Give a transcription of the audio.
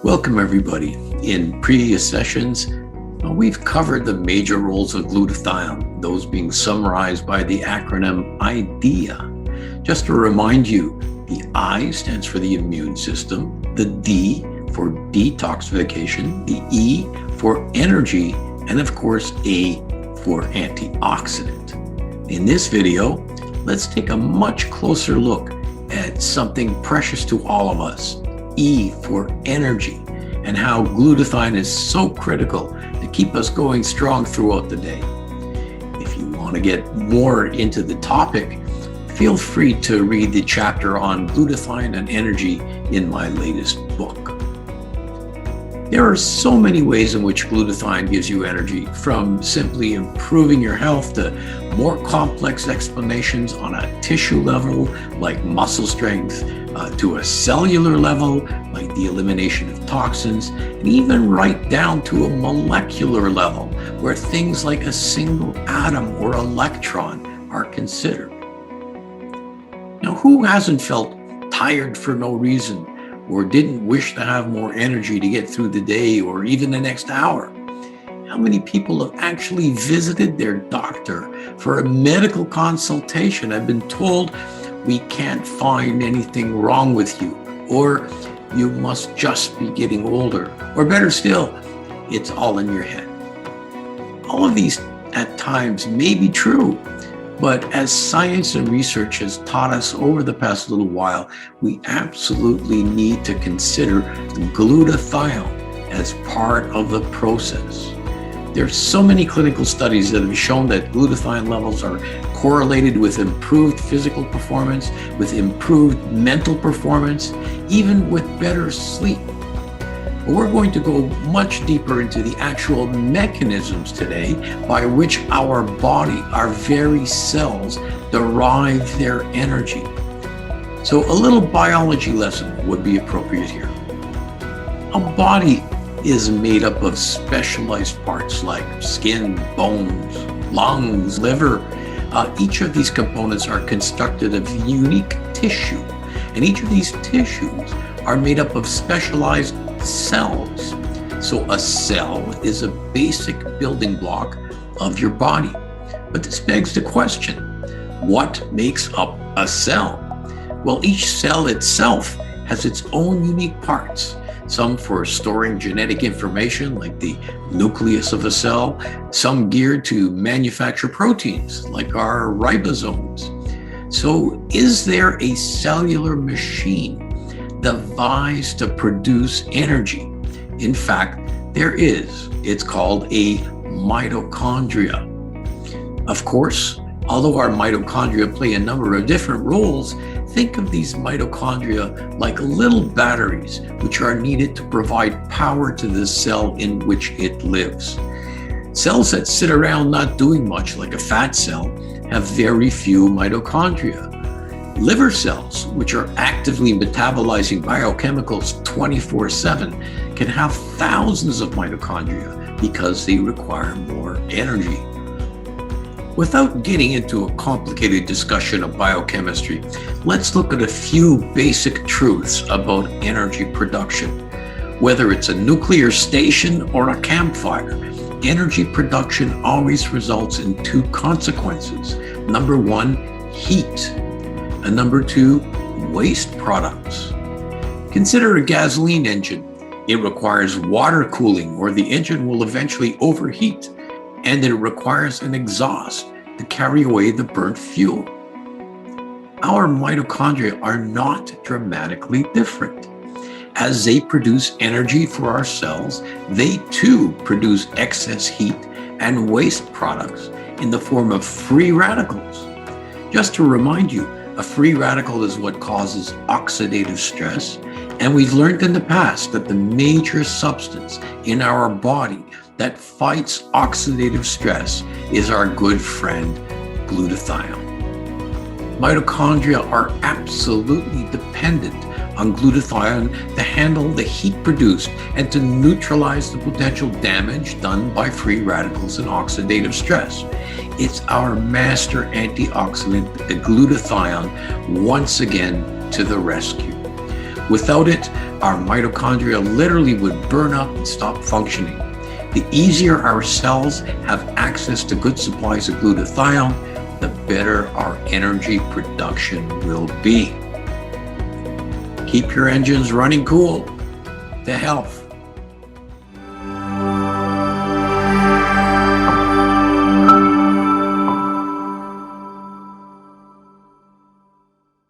Welcome everybody. In previous sessions, we've covered the major roles of glutathione, those being summarized by the acronym IDEA. Just to remind you, the I stands for the immune system, the D for detoxification, the E for energy, and of course A for antioxidant. In this video, let's take a much closer look at something precious to all of us, E for energy, and how glutathione is so critical to keep us going strong throughout the day. If you want to get more into the topic, feel free to read the chapter on glutathione and energy in my latest book. There are so many ways in which glutathione gives you energy, from simply improving your health to more complex explanations on a tissue level like muscle strength, to a cellular level like the elimination of toxins, and even right down to a molecular level where things like a single atom or electron are considered. Now, who hasn't felt tired for no reason, or didn't wish to have more energy to get through the day or even the next hour? How many people have actually visited their doctor for a medical consultation and been told, we can't find anything wrong with you, or you must just be getting older, or better still, it's all in your head? All of these at times may be true, but as science and research has taught us over the past little while, we absolutely need to consider glutathione as part of the process. There's so many clinical studies that have shown that glutathione levels are correlated with improved physical performance, with improved mental performance, even with better sleep. But we're going to go much deeper into the actual mechanisms today by which our body, our very cells, derive their energy. So a little biology lesson would be appropriate here. Our body is made up of specialized parts like skin, bones, lungs, liver. Each of these components are constructed of unique tissue, and each of these tissues are made up of specialized cells. So a cell is a basic building block of your body. But this begs the question, what makes up a cell? Well, each cell itself has its own unique parts. Some for storing genetic information, like the nucleus of a cell, some geared to manufacture proteins, like our ribosomes. So is there a cellular machine devised to produce energy? In fact, there is. It's called a mitochondria. Of course, although our mitochondria play a number of different roles, think of these mitochondria like little batteries which are needed to provide power to the cell in which it lives. Cells that sit around not doing much, like a fat cell, have very few mitochondria. Liver cells, which are actively metabolizing biochemicals 24/7, can have thousands of mitochondria because they require more energy. Without getting into a complicated discussion of biochemistry, let's look at a few basic truths about energy production. Whether it's a nuclear station or a campfire, energy production always results in two consequences. Number one, heat, and number two, waste products. Consider a gasoline engine. It requires water cooling, or the engine will eventually overheat, and it requires an exhaust to carry away the burnt fuel. Our mitochondria are not dramatically different. As they produce energy for our cells, they too produce excess heat and waste products in the form of free radicals. Just to remind you, a free radical is what causes oxidative stress, and we've learned in the past that the major substance in our body that fights oxidative stress is our good friend, glutathione. Mitochondria are absolutely dependent on glutathione to handle the heat produced and to neutralize the potential damage done by free radicals and oxidative stress. It's our master antioxidant, the glutathione, once again to the rescue. Without it, our mitochondria literally would burn up and stop functioning. The easier our cells have access to good supplies of glutathione, the better our energy production will be. Keep your engines running cool. To health.